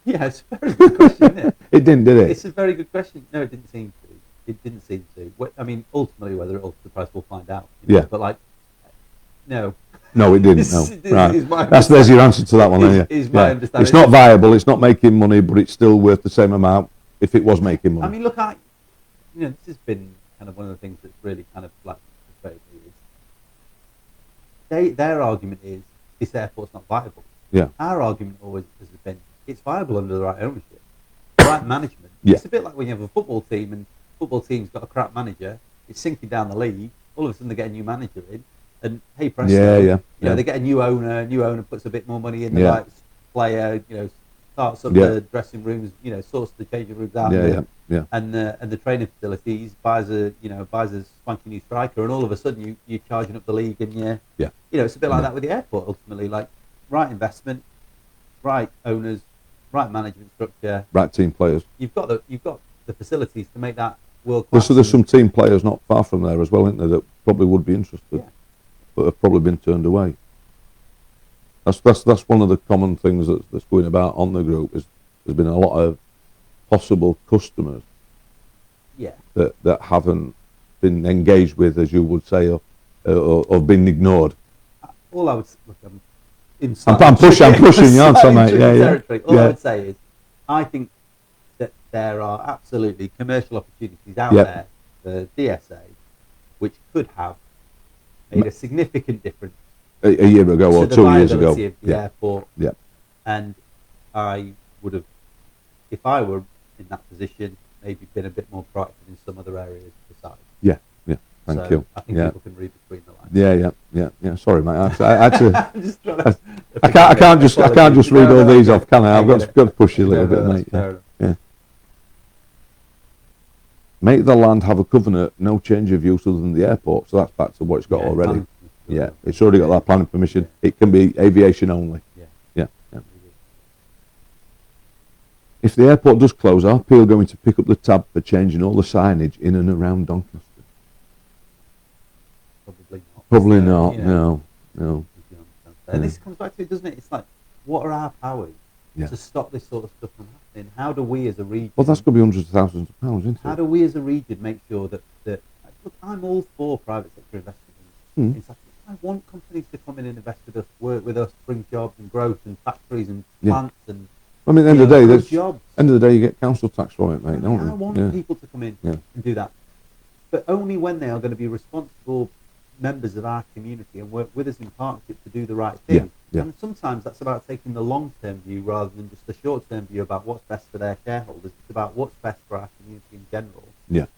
Yeah, it's a very good question, isn't it? It didn't, did it? It's a very good question. No, it didn't seem to. It didn't seem to. I mean, ultimately, whether it alters the price, we'll find out. But no. No, it didn't. There's your answer to that one. Is my understanding. It's not viable. It's not making money, but it's still worth the same amount if it was making money. I mean, look, this has been kind of one of the things that's really kind of frustrated me. Their argument is this airport's not viable. Yeah. Our argument always has been it's viable under the right ownership, the right management. It's a bit like when you have a football team and the football team's got a crap manager, it's sinking down the league, all of a sudden they get a new manager in, and hey presto, they get a new owner puts a bit more money in the right player, starts up the dressing rooms, sorts the changing rooms out, and the training facilities, buys a swanky new striker, and all of a sudden you're charging up the league, and it's a bit like that with the airport ultimately, right investment, right owners, right management structure, right team players. You've got the facilities to make that world class. So there's some team players not far from there as well, isn't there, that probably would be interested, but have probably been turned away. That's one of the common things that's going about on the group is there's been a lot of possible customers that haven't been engaged with, as you would say, or been ignored. All I would look, I'm pushing you on, mate. All I would say is, I think that there are absolutely commercial opportunities out there the DSA, which could have made a significant difference a year ago or 2 years ago. Of the airport. Yeah. And I would have, if I were in that position, maybe been a bit more proactive in some other areas besides. Yeah. Thank you. I think people can read between the lines. Yeah. Sorry, mate. I had to. I'm just trying to I can't just read all these off, can I? I've got to push you a little bit, mate. Yeah. Make the land have a covenant, no change of use other than the airport. So that's back to what it's got already. Yeah, it's already got that planning permission. Yeah. It can be aviation only. Yeah. If the airport does close, are Peel going to pick up the tab for changing all the signage in and around Doncaster? Probably not. No. And this comes back to it, doesn't it? It's like, what are our powers to stop this sort of stuff from happening? How do we as a region... Well, that's going to be hundreds of thousands of pounds, isn't it? How do we as a region make sure that look, I'm all for private sector investment. It's like, I want companies to come in and invest with us, work with us, bring jobs and growth and factories and plants and... I mean, at the end of the day, you get council tax from it, mate, don't you? I want people to come in and do that. But only when they are going to be responsible members of our community and work with us in partnership to do the right thing. And sometimes that's about taking the long-term view rather than just the short-term view about what's best for their shareholders. It's about what's best for our community in general.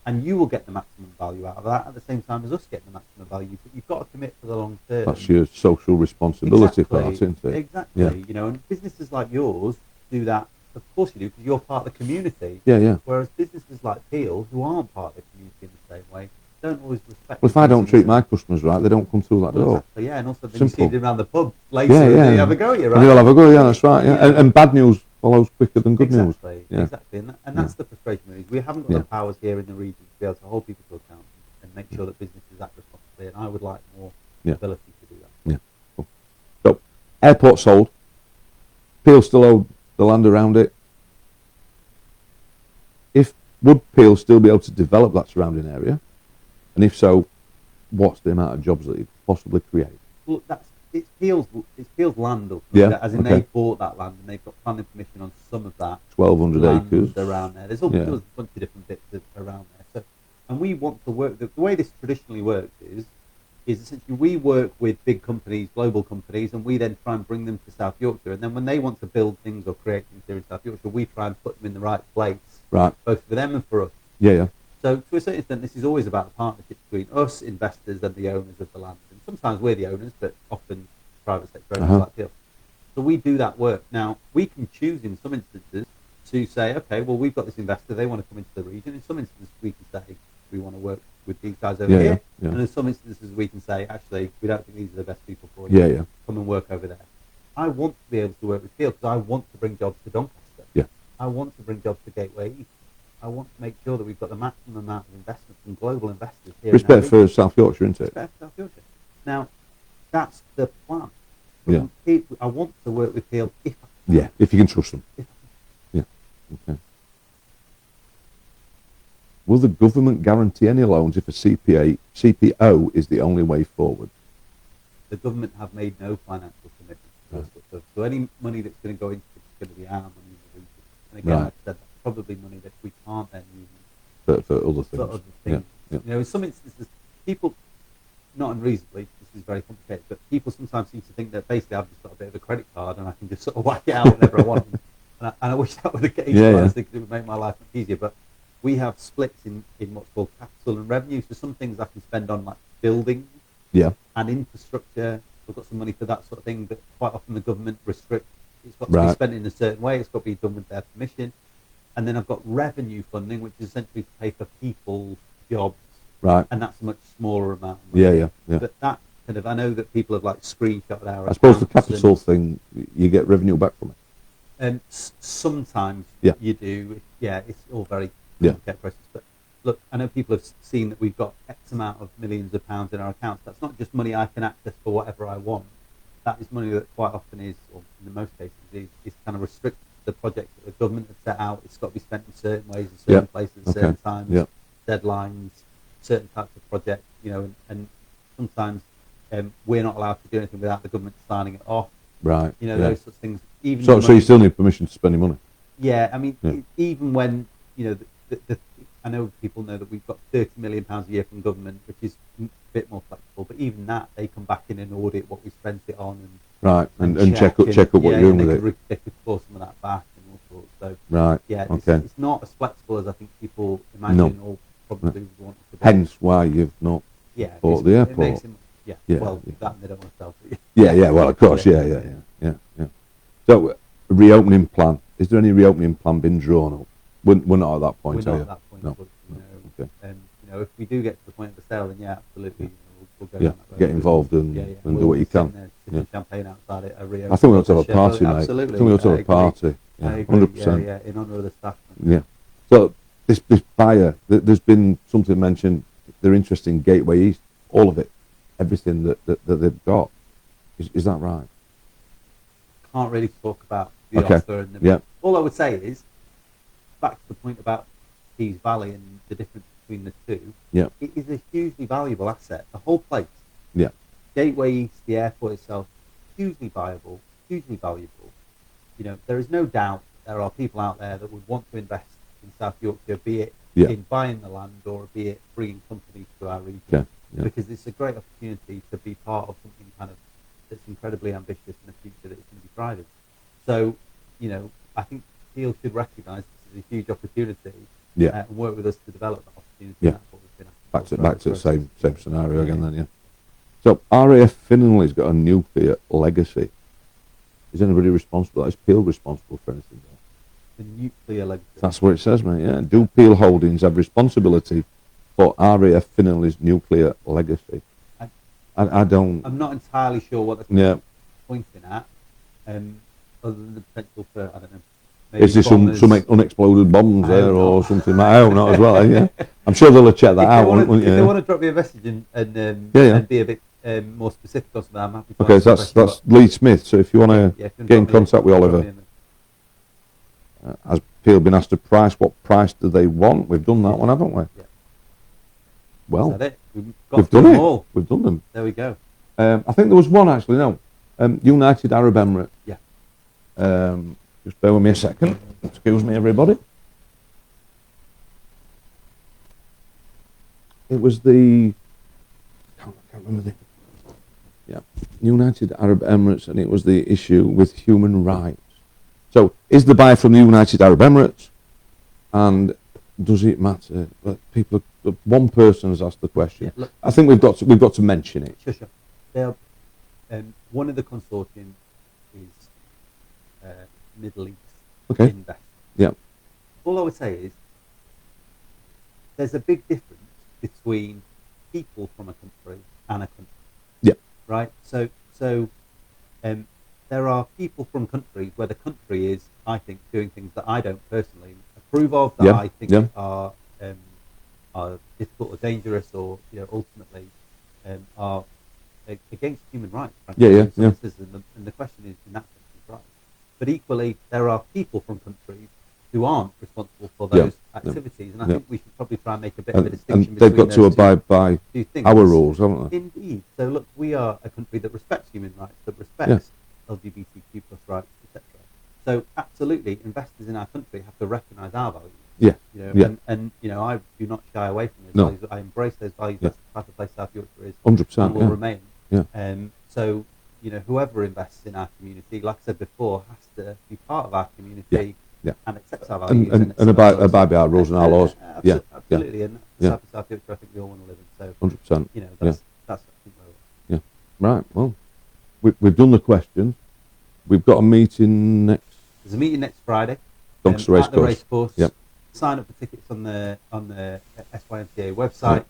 And you will get the maximum value out of that at the same time as us getting the maximum value. But you've got to commit for the long term. That's your social responsibility for that, isn't it? Exactly. You know, and businesses like yours do that. Of course you do, because you're part of the community. Whereas businesses like Peel, who aren't part of the community in the same way, don't always respect. Well, if I don't treat my customers right, they don't come through that door. Exactly, and also then you see them around the pub later and they have a go at you, right? And they'll have a go, that's right. And bad news follows quicker than good news. Exactly. And that's the frustration with it. We haven't got the powers here in the region to be able to hold people to account and make sure that businesses act responsibly, and I would like more ability to do that. Cool. So, airport sold. Peel still owed the land around it. Would Peel still be able to develop that surrounding area? And if so, what's the amount of jobs that it could possibly create? Well, it's Peel's land, as in they bought that land and they've got planning permission on some of that. 1,200 acres around there. There's a bunch of different bits around there. So, and we want to work. The way this traditionally works is essentially we work with big companies, global companies, and we then try and bring them to South Yorkshire. And then when they want to build things or create things here in South Yorkshire, we try and put them in the right place, both for them and for us. So to a certain extent, this is always about a partnership between us, investors, and the owners of the land. And sometimes we're the owners, but often private sector owners like Peel. So we do that work. Now, we can choose in some instances to say, okay, well, we've got this investor, they want to come into the region. In some instances, we can say, we want to work with these guys over here. And in some instances, we can say, actually, we don't think these are the best people for you. Come and work over there. I want to be able to work with Peel because I want to bring jobs to Doncaster. I want to bring jobs to Gateway East. I want to make sure that we've got the maximum amount of investment from global investors here. Respect for South Yorkshire, isn't it? Respect for South Yorkshire. Now, that's the plan. I want to work with Peel if I can. If you can trust them. Okay. Will the government guarantee any loans if a CPO is the only way forward? The government have made no financial commitment. So any money that's going to go into it is going to be our money in the region. And again, like I said, that's probably money that we can't then use for other things. You know, in some instances, people, not unreasonably, this is very complicated, but people sometimes seem to think that basically I've just got a bit of a credit card and I can just sort of whack it out whenever I want. And I wish that were the case. I think it would make my life much easier. But we have splits in what's called capital and revenue. So some things I can spend on like buildings and infrastructure. We've got some money for that sort of thing, but quite often the government restricts. It's got to be spent in a certain way. It's got to be done with their permission. And then I've got revenue funding, which is essentially to pay for people's jobs. And that's a much smaller amount of money. But that kind of, I know that people have like screenshot our I suppose the capital thing, you get revenue back from it. And sometimes you do. It's all very complicated process. But look, I know people have seen that we've got X amount of millions of pounds in our accounts. That's not just money I can access for whatever I want. That is money that quite often is, or in most cases, is kind of restricted to the project that the government has set out. It's got to be spent in certain ways, in certain places, at certain times, deadlines, certain types of projects, you know, and sometimes we're not allowed to do anything without the government signing it off. You know, those sorts of things. So you still need permission to spend your money? I mean, even when, you know, I know people know that we've got £30 million a year from government, which is a bit more flexible. But even that, they come back in and audit what we spent it on, and check up what you're doing with it. They could claw some of that back and all sorts. So it's not as flexible as I think people imagine or probably would want it to be. Hence why you've not bought the airport. That and they don't want to sell to you. Well, of course, yeah. So, reopening plan. Is there any reopening plan been drawn up? We're not at that point, We're are not you? at that point. No. But, if we do get to the point of the sale, then absolutely, we'll go down that road. Get involved and do what you can. Sip champagne outside it. I think we ought to have a party, mate. Absolutely. I think we ought to have a party. I agree. 100%. Yeah, in honour of the staff. Yeah. So this buyer, there's been something mentioned. They're interested in Gateway East, all of it, everything that they've got. Is that right? Can't really talk about the offer. And all I would say is, back to the point about Tees Valley and the difference between the two. Yeah. It is a hugely valuable asset. The whole place. Yeah. Gateway East, the airport itself, hugely viable, hugely valuable. There is no doubt there are people out there that would want to invest in South Yorkshire, be it in buying the land or be it bringing companies to our region, because it's a great opportunity to be part of something kind of that's incredibly ambitious in the future that is going to be thriving. So, I think Peel should recognise this is a huge opportunity and work with us to develop that opportunity. Yeah. That's what we've been Back to the same scenario again then, So RAF Finland's got a nuclear legacy. Is anybody responsible? Is Peel responsible for anything there? The nuclear legacy. That's what it says, mate, yeah. Do Peel Holdings have responsibility for RAF Finland's nuclear legacy? I don't... I'm not entirely sure what they're pointing at, other than the potential for, I don't know, maybe is there some unexploded bombs there or something? I hope not as well, yeah. I'm sure they'll check that out, won't you? If they want to drop me a message and be a bit more specific on something, I'm happy to okay, so that's Lee Smith, so if you want to get in contact with Oliver. Has Peel been asked a price? What price do they want? We've done that one, haven't we? Yeah. Well, is that it? We've done it. All. We've done them. There we go. I think there was one actually, United Arab Emirates. Yeah. Just bear with me a second. Excuse me, everybody. It was I can't remember United Arab Emirates, and it was the issue with human rights. So, is the buyer from the United Arab Emirates, and does it matter? One person has asked the question. Yeah, look, I think we've got to mention it. Sure. They're, one of the consortium is Middle East investors. Yeah. All I would say is there's a big difference between people from a country and a country. Yeah. Right. So there are people from countries where the country is, I think, doing things that I don't personally approve of, that I think are difficult or dangerous, or ultimately are against human rights. Frankly. And the question is, in that sense, is right. But equally, there are people from countries who aren't responsible for those activities, and I think we should probably try and make a bit of a distinction. And they've got to abide by our rules, haven't they? Indeed. So look, we are a country that respects human rights, that respects LGBTQ+ rights, etc. So absolutely, investors in our country have to recognise our values. And I do not shy away from those values. I embrace those values. That's the type of place South Yorkshire is 100%, and will remain. So whoever invests in our community, like I said before, has to be part of our community and accepts our values and abide by our rules and our laws. Absolutely. And South Yorkshire, I think we all want to live in. So 100%. That's I think where we're at. Right. Well, we've done the questions. We've got a meeting next. There's a meeting next Friday. Doncaster at the racecourse. Yep. Sign up for tickets on the SYMCA website.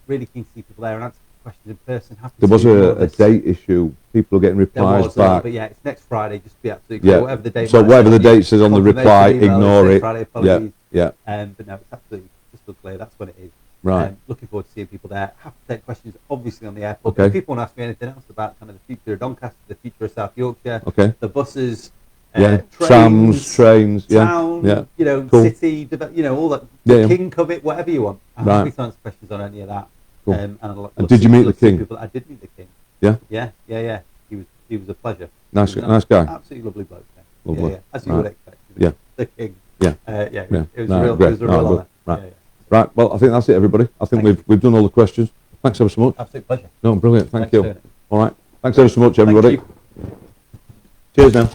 Really keen to see people there and answer questions in person. There was a date issue. People are getting replies back. But it's next Friday. Just be absolutely clear. Whatever the date. So whatever the date says on the reply, ignore it. Friday, apologies. Yeah. But no, it's absolutely crystal clear. That's what it is. Right. Looking forward to seeing people there. Have to take questions, obviously, on the airport. Okay. If people want to ask me anything else about kind of the future of Doncaster, the future of South Yorkshire, the buses, trams, trains, town, cool. city, all that, the King Covet, whatever you want. I'm happy to answer questions on any of that. Cool. And did you meet the King? I did meet the King. Yeah. He was a pleasure. Nice guy. Absolutely lovely bloke. Lovely. As you would expect. The King. Yeah. It was a real honour. Right. Right. Well, I think that's it, everybody. I think we've done all the questions. Thanks ever so much. Absolute pleasure. No, brilliant. Thank Thanks you. All right. Thanks ever so much, everybody. Cheers now.